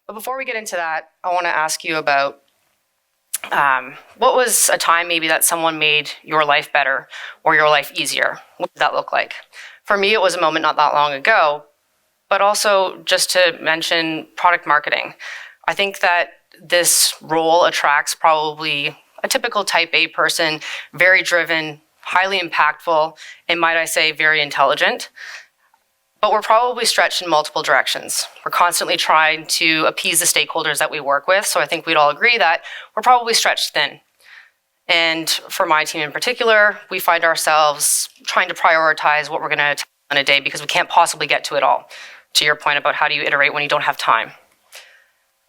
But before we get into that, I want to ask you about what was a time maybe that someone made your life better or your life easier? What did that look like? For me, it was a moment not that long ago, but also just to mention product marketing. I think that this role attracts probably a typical type A person, very driven, highly impactful, and might I say, very intelligent. But we're probably stretched in multiple directions. We're constantly trying to appease the stakeholders that we work with, so I think we'd all agree that we're probably stretched thin. And for my team in particular, we find ourselves trying to prioritize what we're going to tackle in a day because we can't possibly get to it all. To your point about how do you iterate when you don't have time.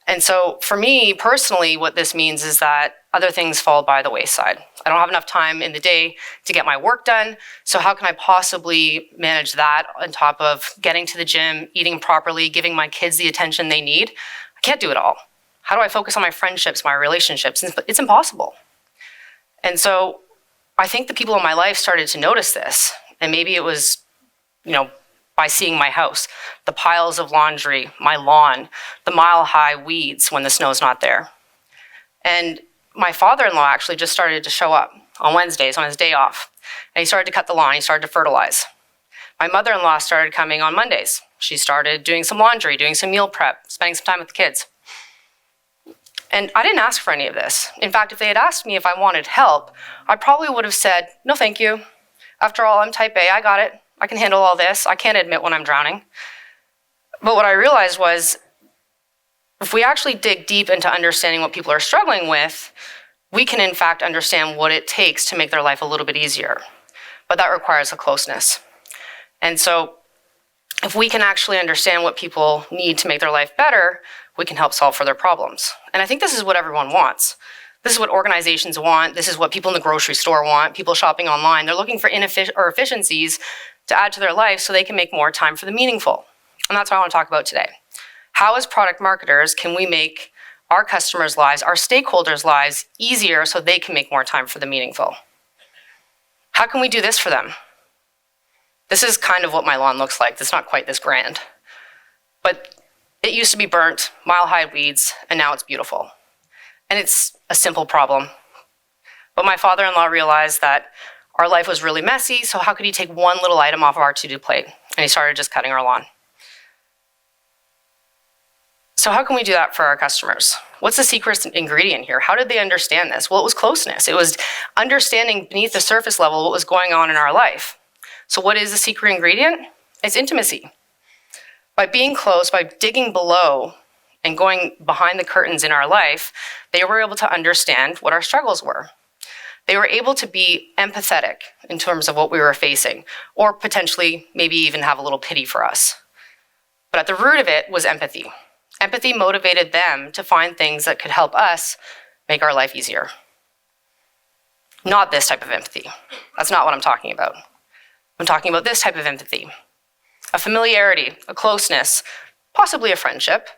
And so for me personally, what this means is that other things fall by the wayside. I don't have enough time in the day to get my work done. So how can I possibly manage that on top of getting to the gym, eating properly, giving my kids the attention they need? I can't do it all. How do I focus on my friendships, my relationships? It's impossible. And so I think the people in my life started to notice this. And maybe it was, by seeing my house, the piles of laundry, my lawn, the mile-high weeds when the snow's not there. And my father-in-law actually just started to show up on Wednesdays on his day off. And he started to cut the lawn, he started to fertilize. My mother-in-law started coming on Mondays. She started doing some laundry, doing some meal prep, spending some time with the kids. And I didn't ask for any of this. In fact, if they had asked me if I wanted help, I probably would have said, no, thank you. After all, I'm type A, I got it. I can handle all this. I can't admit when I'm drowning. But what I realized was, if we actually dig deep into understanding what people are struggling with, we can in fact understand what it takes to make their life a little bit easier. But that requires a closeness. And so if we can actually understand what people need to make their life better, we can help solve for their problems. And I think this is what everyone wants. This is what organizations want. This is what people in the grocery store want, people shopping online. They're looking for efficiencies to add to their life so they can make more time for the meaningful. And that's what I want to talk about today. How as product marketers can we make our customers' lives, our stakeholders' lives easier so they can make more time for the meaningful? How can we do this for them? This is kind of what my lawn looks like. It's not quite this grand. But it used to be burnt, mile-high weeds, and now it's beautiful. And it's a simple problem. But my father-in-law realized that our life was really messy, so how could he take one little item off of our to-do plate? And he started just cutting our lawn. So how can we do that for our customers? What's the secret ingredient here? How did they understand this? Well, it was closeness. It was understanding beneath the surface level what was going on in our life. So what is the secret ingredient? It's intimacy. By being close, by digging below and going behind the curtains in our life, they were able to understand what our struggles were. They were able to be empathetic in terms of what we were facing, or potentially maybe even have a little pity for us. But at the root of it was empathy. Empathy motivated them to find things that could help us make our life easier. Not this type of empathy. That's not what I'm talking about. I'm talking about this type of empathy. A familiarity, a closeness, possibly a friendship,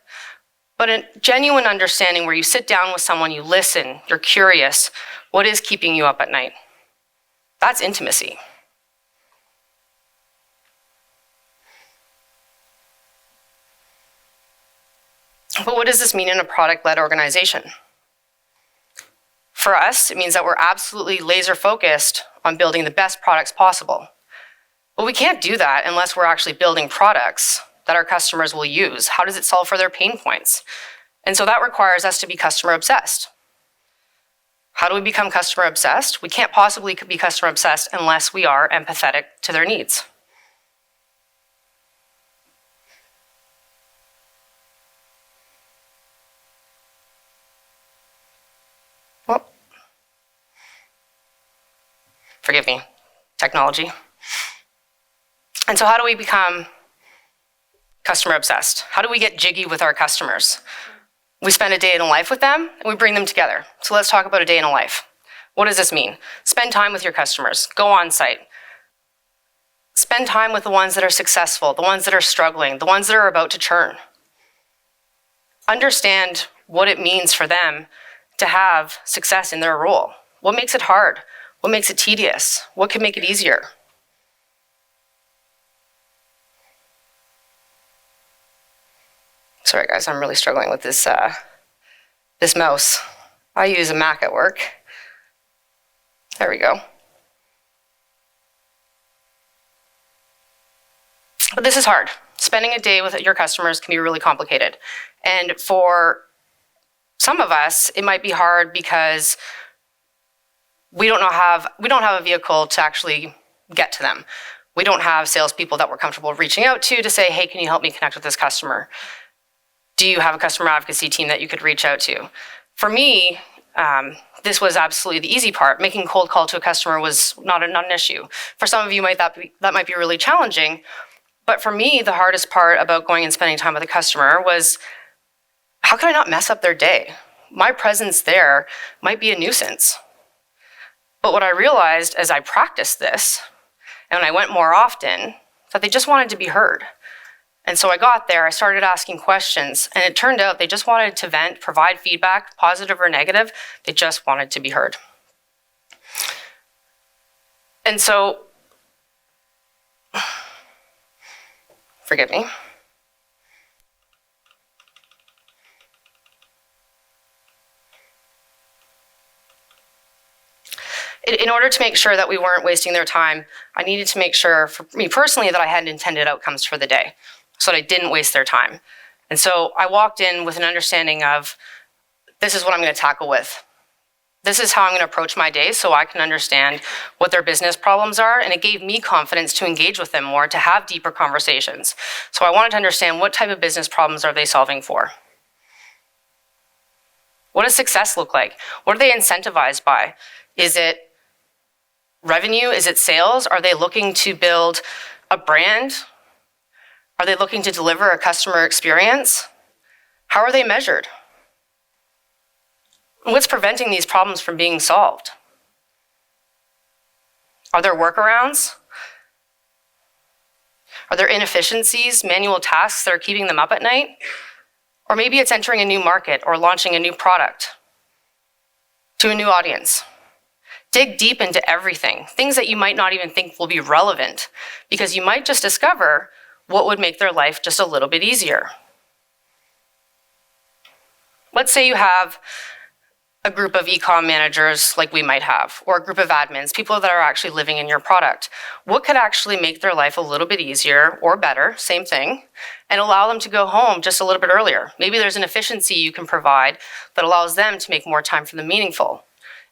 but a genuine understanding where you sit down with someone, you listen, you're curious. What is keeping you up at night? That's intimacy. But what does this mean in a product-led organization? For us, it means that we're absolutely laser-focused on building the best products possible. But we can't do that unless we're actually building products that our customers will use. How does it solve for their pain points? And so that requires us to be customer-obsessed. How do we become customer-obsessed? We can't possibly be customer-obsessed unless we are empathetic to their needs. Well, forgive me, technology. And so how do we become customer-obsessed? How do we get jiggy with our customers? We spend a day in a life with them, and we bring them together. So let's talk about a day in a life. What does this mean? Spend time with your customers. Go on site. Spend time with the ones that are successful, the ones that are struggling, the ones that are about to churn. Understand what it means for them to have success in their role. What makes it hard? What makes it tedious? What can make it easier? Sorry guys, I'm really struggling with this, this mouse. I use a Mac at work. There we go. But this is hard. Spending a day with your customers can be really complicated. And for some of us, it might be hard because we don't have a vehicle to actually get to them. We don't have salespeople that we're comfortable reaching out to say, hey, can you help me connect with this customer? Do you have a customer advocacy team that you could reach out to? For me, this was absolutely the easy part. Making cold call to a customer was not an issue. For some of you, that might be really challenging. But for me, the hardest part about going and spending time with a customer was, how can I not mess up their day? My presence there might be a nuisance. But what I realized as I practiced this, and when I went more often, that they just wanted to be heard. And so I got there, I started asking questions, and it turned out they just wanted to vent, provide feedback, positive or negative. They just wanted to be heard. And so, forgive me. In order to make sure that we weren't wasting their time, I needed to make sure, for me personally, that I had intended outcomes for the day, so that I didn't waste their time. And so I walked in with an understanding of, this is what I'm going to tackle with. This is how I'm going to approach my day so I can understand what their business problems are, and it gave me confidence to engage with them more, to have deeper conversations. So I wanted to understand, what type of business problems are they solving for? What does success look like? What are they incentivized by? Is it revenue? Is it sales? Are they looking to build a brand? Are they looking to deliver a customer experience? How are they measured? What's preventing these problems from being solved? Are there workarounds? Are there inefficiencies, manual tasks that are keeping them up at night? Or maybe it's entering a new market or launching a new product to a new audience. Dig deep into everything, things that you might not even think will be relevant, because you might just discover what would make their life just a little bit easier. Let's say you have a group of e-com managers like we might have, or a group of admins, people that are actually living in your product. What could actually make their life a little bit easier or better, same thing, and allow them to go home just a little bit earlier? Maybe there's an efficiency you can provide that allows them to make more time for them meaningful.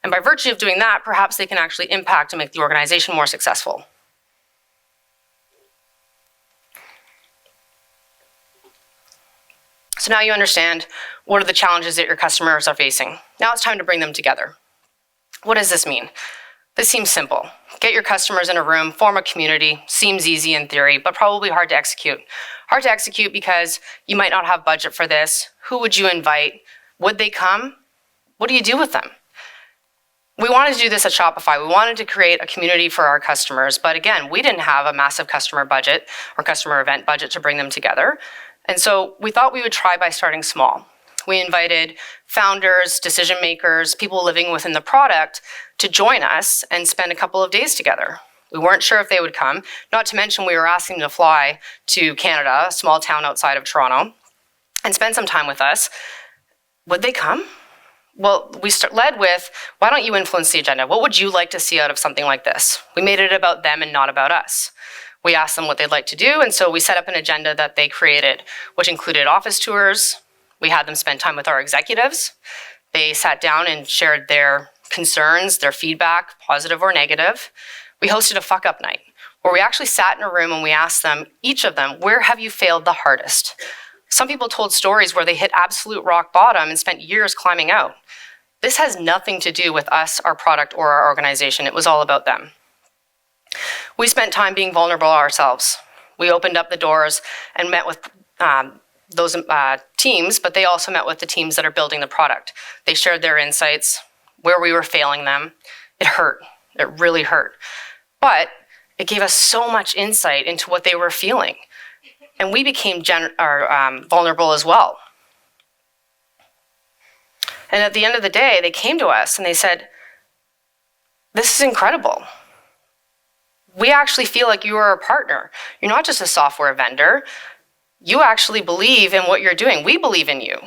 And by virtue of doing that, perhaps they can actually impact and make the organization more successful. So now you understand what are the challenges that your customers are facing. Now it's time to bring them together. What does this mean? This seems simple. Get your customers in a room, form a community. Seems easy in theory, but probably hard to execute. Hard to execute because you might not have budget for this. Who would you invite? Would they come? What do you do with them? We wanted to do this at Shopify. We wanted to create a community for our customers, but again, we didn't have a massive customer budget or customer event budget to bring them together. And so we thought we would try by starting small. We invited founders, decision makers, people living within the product to join us and spend a couple of days together. We weren't sure if they would come, not to mention we were asking them to fly to Canada, a small town outside of Toronto, and spend some time with us. Would they come? Well, we led with, why don't you influence the agenda? What would you like to see out of something like this? We made it about them and not about us. We asked them what they'd like to do, and so we set up an agenda that they created, which included office tours. We had them spend time with our executives. They sat down and shared their concerns, their feedback, positive or negative. We hosted a fuck-up night, where we actually sat in a room and we asked them, each of them, where have you failed the hardest? Some people told stories where they hit absolute rock bottom and spent years climbing out. This has nothing to do with us, our product, or our organization. It was all about them. We spent time being vulnerable ourselves. We opened up the doors and met with those teams, but they also met with the teams that are building the product. They shared their insights, where we were failing them. It hurt. It really hurt. But it gave us so much insight into what they were feeling. And we became vulnerable as well. And at the end of the day, they came to us and they said, this is incredible. We actually feel like you are a partner. You're not just a software vendor. You actually believe in what you're doing. We believe in you.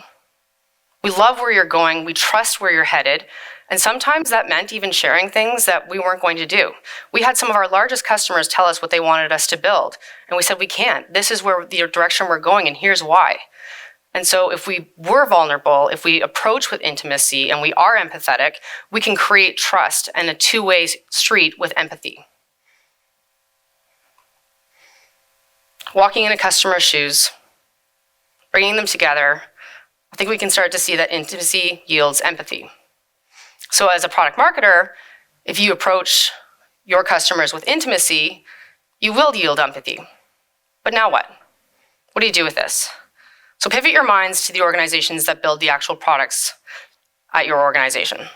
We love where you're going. We trust where you're headed. And sometimes that meant even sharing things that we weren't going to do. We had some of our largest customers tell us what they wanted us to build. And we said, we can't. This is where the direction we're going, and here's why. And so if we were vulnerable, if we approach with intimacy and we are empathetic, we can create trust and a two-way street with empathy. Walking in a customer's shoes, bringing them together, I think we can start to see that intimacy yields empathy. So as a product marketer, if you approach your customers with intimacy, you will yield empathy. But now what? What do you do with this? So pivot your minds to the organizations that build the actual products at your organization.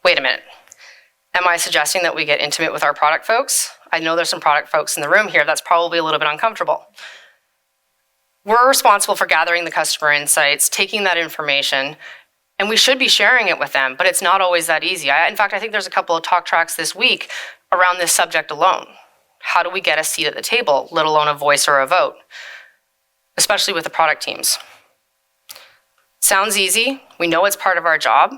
Wait a minute. Am I suggesting that we get intimate with our product folks? I know there's some product folks in the room here. That's probably a little bit uncomfortable. We're responsible for gathering the customer insights, taking that information, and we should be sharing it with them, but it's not always that easy. In fact, I think there's a couple of talk tracks this week around this subject alone. How do we get a seat at the table, let alone a voice or a vote, especially with the product teams? Sounds easy. We know it's part of our job,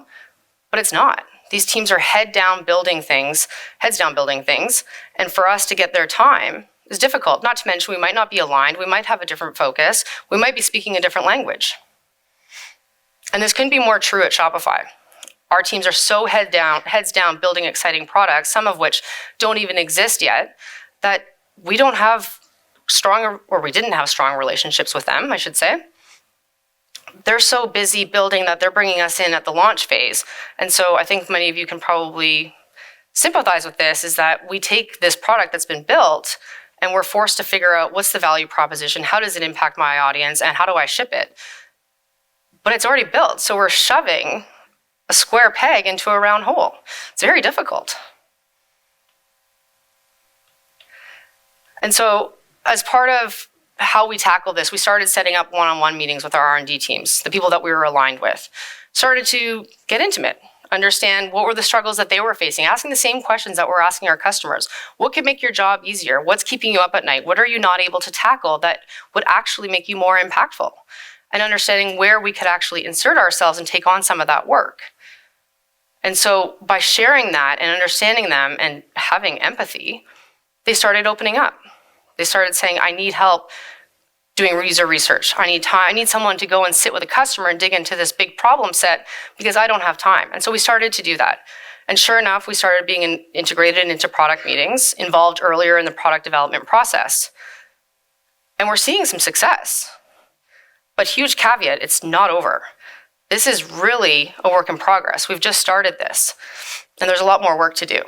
but it's not. These teams are heads down building things, and for us to get their time is difficult. Not to mention we might not be aligned, we might have a different focus, we might be speaking a different language. And this couldn't be more true at Shopify. Our teams are so heads down building exciting products, some of which don't even exist yet, that we don't have we didn't have strong relationships with them, I should say. They're so busy building that they're bringing us in at the launch phase. And so I think many of you can probably sympathize with this, is that we take this product that's been built and we're forced to figure out what's the value proposition, how does it impact my audience, and how do I ship it? But it's already built, so we're shoving a square peg into a round hole. It's very difficult. And so as part of how we tackle this, we started setting up one-on-one meetings with our R&D teams, the people that we were aligned with. Started to get intimate, understand what were the struggles that they were facing, asking the same questions that we're asking our customers. What could make your job easier? What's keeping you up at night? What are you not able to tackle that would actually make you more impactful? And understanding where we could actually insert ourselves and take on some of that work. And so by sharing that and understanding them and having empathy, they started opening up. They started saying, I need help doing user research. I need time. I need someone to go and sit with a customer and dig into this big problem set because I don't have time. And so we started to do that. And sure enough, we started being integrated into product meetings, involved earlier in the product development process. And we're seeing some success. But huge caveat, it's not over. This is really a work in progress. We've just started this, and there's a lot more work to do.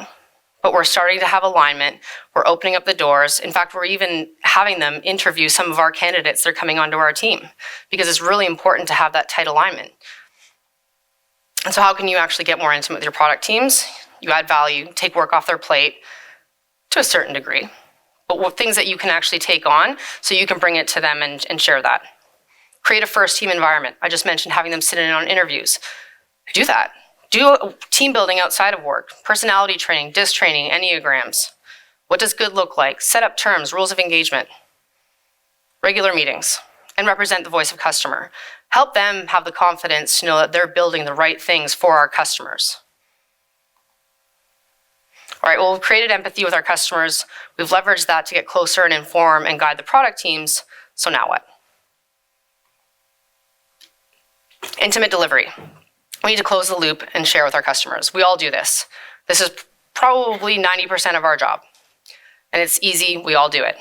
But we're starting to have alignment. We're opening up the doors. In fact, we're even having them interview some of our candidates that are coming onto our team, because it's really important to have that tight alignment. And so how can you actually get more intimate with your product teams? You add value, take work off their plate to a certain degree, but things that you can actually take on so you can bring it to them and share that. Create a first team environment. I just mentioned having them sit in on interviews. Do that. Do team building outside of work, personality training, DISC training, Enneagrams. What does good look like? Set up terms, rules of engagement, regular meetings, and represent the voice of customer. Help them have the confidence to know that they're building the right things for our customers. All right, well, we've created empathy with our customers. We've leveraged that to get closer and inform and guide the product teams. So now what? Intimate delivery. We need to close the loop and share with our customers. We all do this. This is probably 90% of our job. And it's easy, we all do it.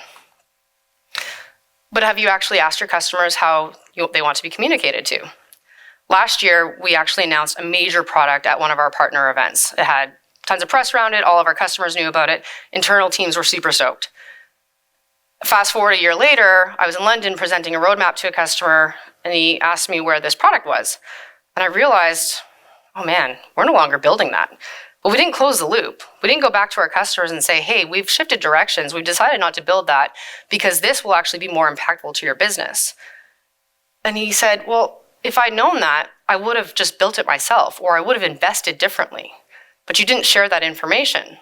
But have you actually asked your customers how they want to be communicated to? Last year, we actually announced a major product at one of our partner events. It had tons of press around it, all of our customers knew about it, internal teams were super stoked. Fast forward a year later, I was in London presenting a roadmap to a customer, and he asked me where this product was. And I realized, oh man, we're no longer building that. But we didn't close the loop. We didn't go back to our customers and say, hey, we've shifted directions. We've decided not to build that because this will actually be more impactful to your business. And he said, well, if I'd known that, I would have just built it myself, or I would have invested differently. But you didn't share that information.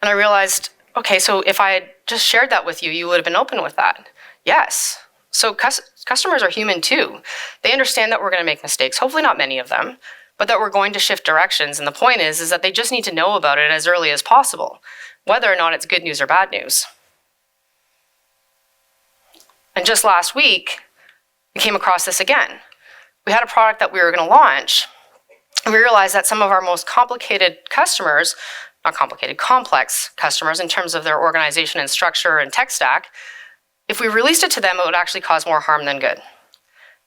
And I realized, okay, so if I had just shared that with you, you would have been open with that. Yes. So customers are human too. They understand that we're going to make mistakes, hopefully not many of them, but that we're going to shift directions. And the point is that they just need to know about it as early as possible, whether or not it's good news or bad news. And just last week, we came across this again. We had a product that we were going to launch, and we realized that some of our most complicated customers, not complicated, complex customers in terms of their organization and structure and tech stack, if we released it to them, it would actually cause more harm than good.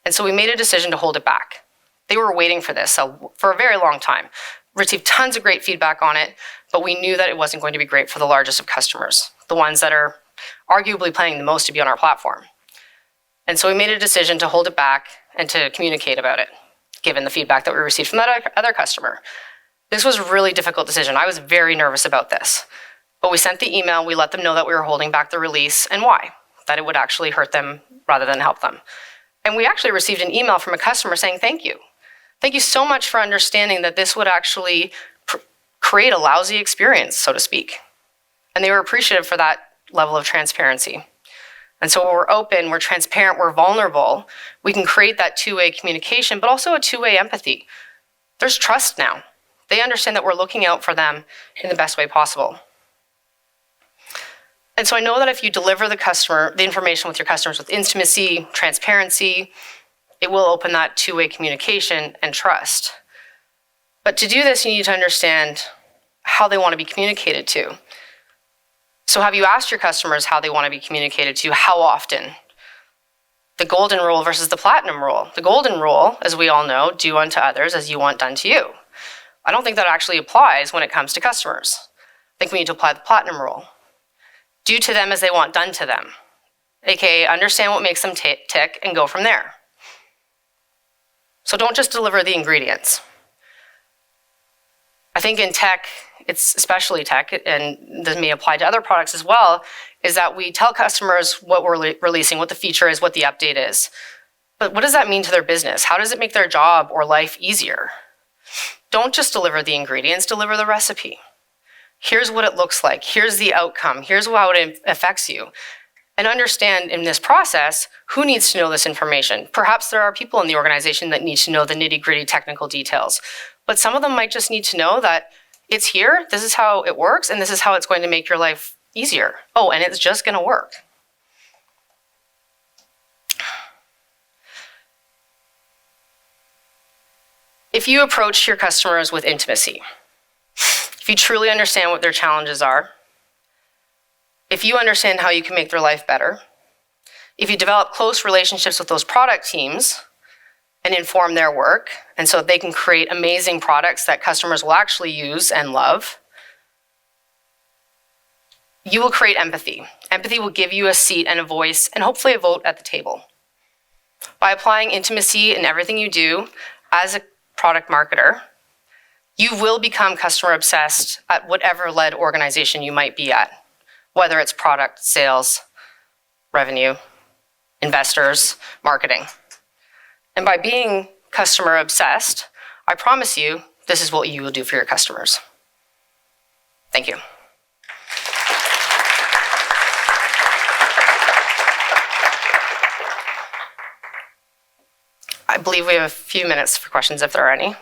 And so we made a decision to hold it back. They were waiting for this for a very long time, received tons of great feedback on it, but we knew that it wasn't going to be great for the largest of customers, the ones that are arguably paying the most to be on our platform. And so we made a decision to hold it back and to communicate about it, given the feedback that we received from that other customer. This was a really difficult decision. I was very nervous about this. But we sent the email, we let them know that we were holding back the release and why, that it would actually hurt them rather than help them. And we actually received an email from a customer saying, thank you. Thank you so much for understanding that this would actually create a lousy experience, so to speak. And they were appreciative for that level of transparency. And so when we're open, we're transparent, we're vulnerable, we can create that two-way communication, but also a two-way empathy. There's trust now. They understand that we're looking out for them in the best way possible. And so I know that if you deliver the information with your customers with intimacy, transparency, it will open that two-way communication and trust. But to do this, you need to understand how they want to be communicated to. So have you asked your customers how they want to be communicated to? How often? The golden rule versus the platinum rule. The golden rule, as we all know, do unto others as you want done to you. I don't think that actually applies when it comes to customers. I think we need to apply the platinum rule. Do to them as they want done to them. AKA, understand what makes them tick and go from there. So don't just deliver the ingredients. I think in tech, it's especially tech, and this may apply to other products as well, is that we tell customers what we're releasing, what the feature is, what the update is. But what does that mean to their business? How does it make their job or life easier? Don't just deliver the ingredients, deliver the recipe. Here's what it looks like. Here's the outcome. Here's how it affects you. And understand in this process, who needs to know this information? Perhaps there are people in the organization that need to know the nitty-gritty technical details. But some of them might just need to know that it's here, this is how it works, and this is how it's going to make your life easier. Oh, and it's just going to work. If you approach your customers with intimacy, if you truly understand what their challenges are, if you understand how you can make their life better, if you develop close relationships with those product teams and inform their work, and so they can create amazing products that customers will actually use and love, you will create empathy. Empathy will give you a seat and a voice and hopefully a vote at the table. By applying intimacy in everything you do as a product marketer, you will become customer obsessed at whatever led organization you might be at, whether it's product, sales, revenue, investors, marketing. And by being customer obsessed, I promise you, this is what you will do for your customers. Thank you. I believe we have a few minutes for questions if there are any.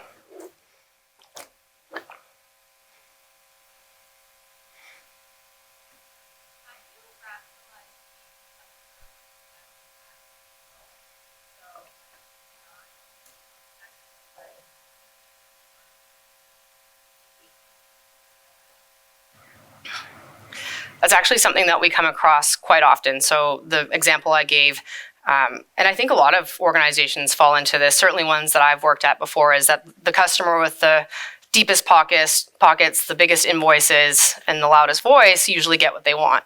That's actually something that we come across quite often. So the example I gave, and I think a lot of organizations fall into this, certainly ones that I've worked at before, is that the customer with the deepest pockets, the biggest invoices, and the loudest voice usually get what they want.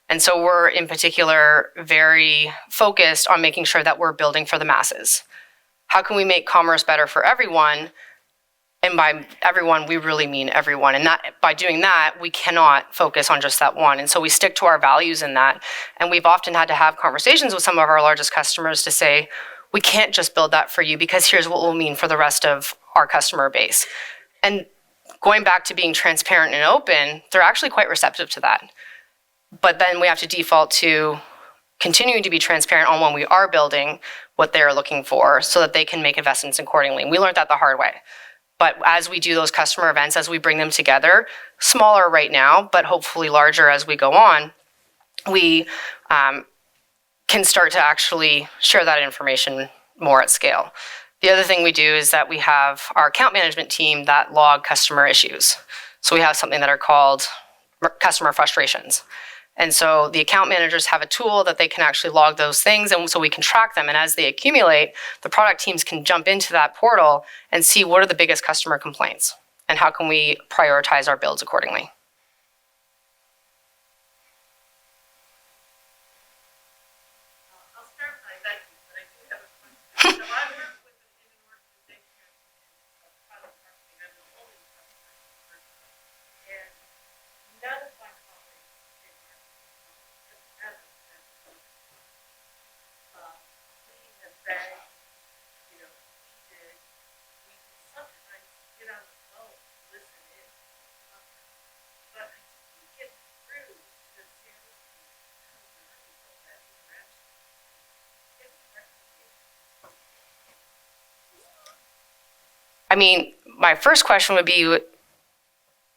And so we're in particular very focused on making sure that we're building for the masses. How can we make commerce better for everyone? And by everyone, we really mean everyone. And that by doing that, we cannot focus on just that one. And so we stick to our values in that. And we've often had to have conversations with some of our largest customers to say, we can't just build that for you because here's what we'll mean for the rest of our customer base. And going back to being transparent and open, they're actually quite receptive to that. But then we have to default to continuing to be transparent on when we are building what they're looking for so that they can make investments accordingly. And we learned that the hard way. But as we do those customer events, as we bring them together, smaller right now, but hopefully larger as we go on, we can start to actually share that information more at scale. The other thing we do is that we have our account management team that log customer issues. So we have something that are called customer frustrations. And so the account managers have a tool that they can actually log those things, and so we can track them. And as they accumulate, the product teams can jump into that portal and see what are the biggest customer complaints and how can we prioritize our builds accordingly. I'll start by thanking, but I do have a question. So I work with an organization of product marketing. I'm the only customer person. And none of my colleagues in marketing have ever been we have begged, we did. We sometimes get on the phone, listen in, but I can't get through the sales team how valuable that interaction is. I mean, my first question would be,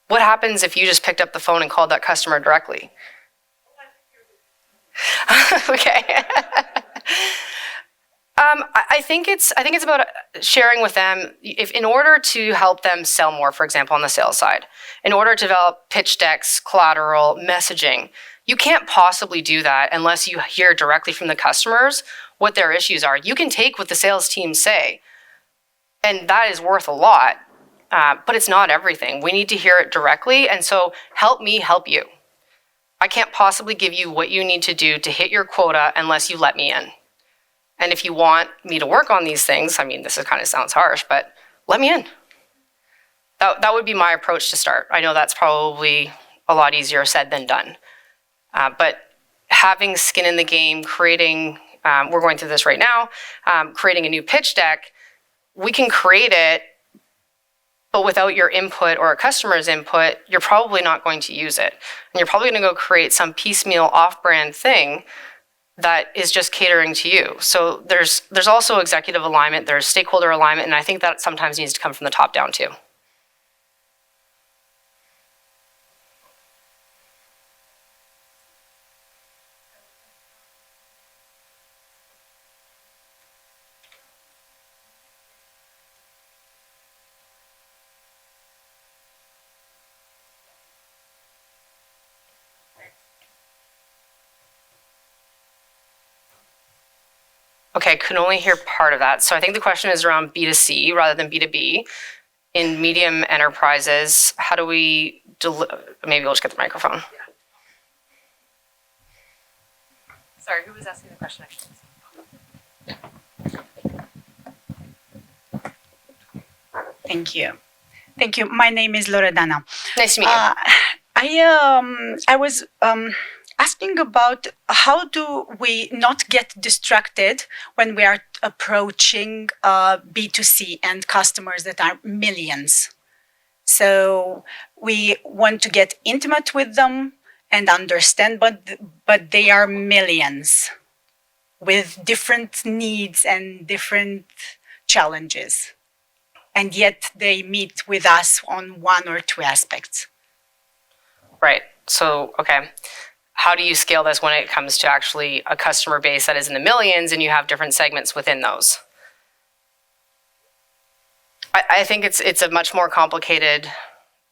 what happens if you just picked up the phone and called that customer directly? Okay. I think it's about sharing with them, if in order to help them sell more, for example, on the sales side, in order to develop pitch decks, collateral, messaging, you can't possibly do that unless you hear directly from the customers what their issues are. You can take what the sales team say, and that is worth a lot, but it's not everything. We need to hear it directly, and so help me help you. I can't possibly give you what you need to do to hit your quota unless you let me in. And if you want me to work on these things, I mean, this kind of sounds harsh, but let me in. That would be my approach to start. I know that's probably a lot easier said than done. But having skin in the game, creating, we're going through this right now, creating a new pitch deck, we can create it, but without your input or a customer's input, you're probably not going to use it. And you're probably going to go create some piecemeal off-brand thing that is just catering to you. So there's also executive alignment, there's stakeholder alignment, and I think that sometimes needs to come from the top down too. Okay, I could only hear part of that. So I think the question is around B2C rather than B2B. In medium enterprises, how do we maybe we'll just get the microphone. Sorry, who was asking the question actually? Thank you. Thank you. My name is Loredana. Nice to meet you. I was asking about how do we not get distracted when we are approaching B2C and customers that are millions. So we want to get intimate with them and understand, but they are millions with different needs and different challenges. And yet they meet with us on one or two aspects. Right. So, okay. How do you scale this when it comes to actually a customer base that is in the millions and you have different segments within those? I think it's a much more complicated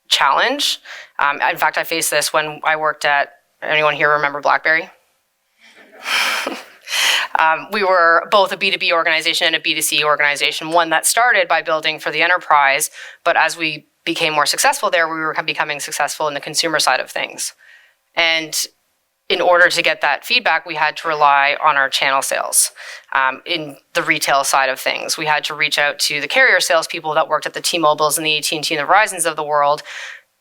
challenge. In fact, I faced this when I worked at, anyone here remember BlackBerry? We were both a B2B organization and a B2C organization, one that started by building for the enterprise, but as we became more successful there, we were becoming successful in the consumer side of things. And in order to get that feedback, we had to rely on our channel sales. In the retail side of things, we had to reach out to the carrier salespeople that worked at the T-Mobiles and the AT&T and the Verizons of the world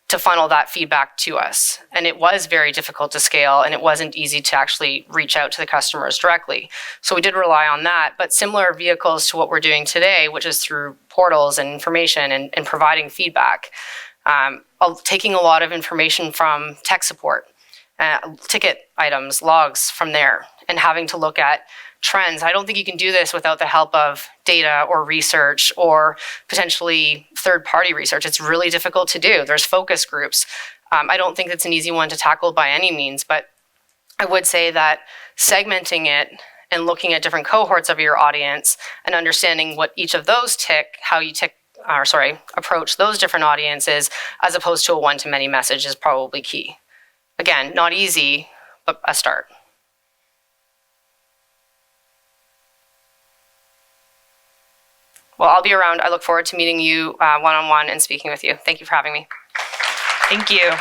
to funnel that feedback to us. And it was very difficult to scale, and it wasn't easy to actually reach out to the customers directly. So we did rely on that, but similar vehicles to what we're doing today, which is through portals and information and providing feedback. Taking a lot of information from tech support. ticket items, logs from there, and having to look at trends. I don't think you can do this without the help of data or research or potentially third-party research. It's really difficult to do. There's focus groups. I don't think it's an easy one to tackle by any means, but I would say that segmenting it and looking at different cohorts of your audience and understanding what each of those approach those different audiences as opposed to a one-to-many message is probably key. Again, not easy, but a start. Well, I'll be around. I look forward to meeting you one-on-one and speaking with you. Thank you for having me. Thank you.